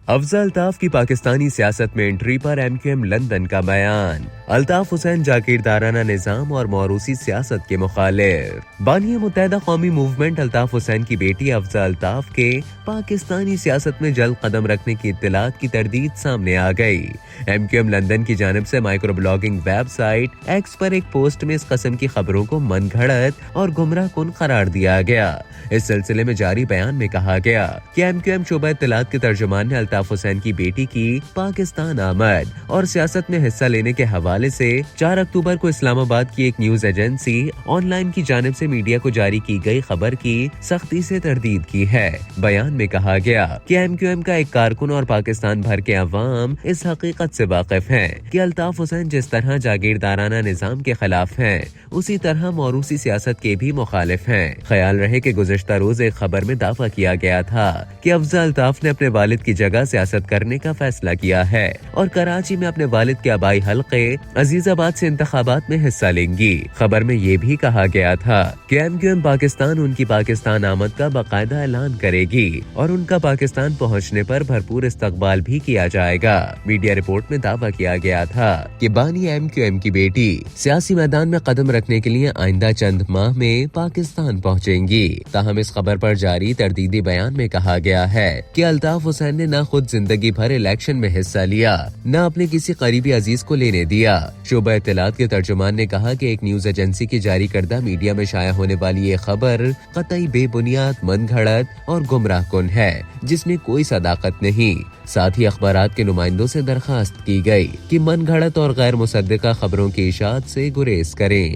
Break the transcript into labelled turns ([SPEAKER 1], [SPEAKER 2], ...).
[SPEAKER 1] अफजल अल्ताफ की पाकिस्तानी सियासत में एंट्री पर एमक्यूएम लंदन का बयान। अल्ताफ हुसैन जागीरदाराना निजाम और मौरूसी सियासत के मुखालिफ। बानी मुत्तहदा कौमी मूवमेंट अल्ताफ हुसैन की बेटी अफजल अल्ताफ के पाकिस्तानी सियासत में जल्द कदम रखने की इत्तलात की तरदीद सामने आ गई। एमक्यूएम लंदन की जानिब से माइक्रो ब्लॉगिंग वेबसाइट एक्स पर एक पोस्ट में इस कस्म की खबरों को मनगढ़ंत और गुमराह कुन करार दिया गया। इस सिलसिले में जारी बयान में कहा गया कि एमक्यूएम शोबा इत्तलात के तर्जुमान ने अल्ताफ हुसैन की बेटी की पाकिस्तान आमद और सियासत में हिस्सा लेने के हवाले से 4 अक्टूबर को इस्लामाबाद की एक न्यूज एजेंसी ऑनलाइन की जानिब से मीडिया को जारी की गई खबर की सख्ती से तरदीद की है। बयान में कहा गया कि एमक्यूएम का एक कारकुन और पाकिस्तान भर के अवाम इस हकीकत से वाकिफ हैं कि अल्ताफ हुसैन जिस तरह जागीरदाराना निजाम के खिलाफ हैं, उसी तरह मौरूसी सियासत के भी मुखालिफ हैं। ख्याल रहे कि गुज़िश्ता रोज एक खबर में दावा किया गया था कि अफजल अल्ताफ ने अपने वालिद की जगह सियासत करने का फैसला किया है और कराची में अपने वालिद के आबाई हल्के अजीजाबाद से इंतखाबात में हिस्सा लेंगी। खबर में ये भी कहा गया था कि एमक्यूएम पाकिस्तान उनकी पाकिस्तान आमद का बाकायदा ऐलान करेगी और उनका पाकिस्तान पहुँचने पर भरपूर इस्तकबाल भी किया जाएगा। मीडिया रिपोर्ट में दावा किया गया था कि बानी एमक्यूएम की बेटी सियासी मैदान में कदम रखने के लिए आइंदा चंद माह में पाकिस्तान पहुँचेंगी। ताहम इस खबर पर जारी तरदीदी बयान में कहा गया है कि अल्ताफ हुसैन ने न खुद जिंदगी भर इलेक्शन में हिस्सा लिया, न अपने किसी करीबी अजीज को लेने दिया। शोबा इत्तलात के तर्जुमान ने कहा कि एक न्यूज एजेंसी की जारी करदा मीडिया में शाया होने वाली ये खबर कतई बेबुनियाद, मनगढ़ंत और गुमराह कुन है, जिसमें कोई सदाकत नहीं। साथ ही अखबारात के नुमाइंदों से दरखास्त की गई कि मनगढ़ंत और गैर मुसद्दिका खबरों की इशाअत से गुरेज करें।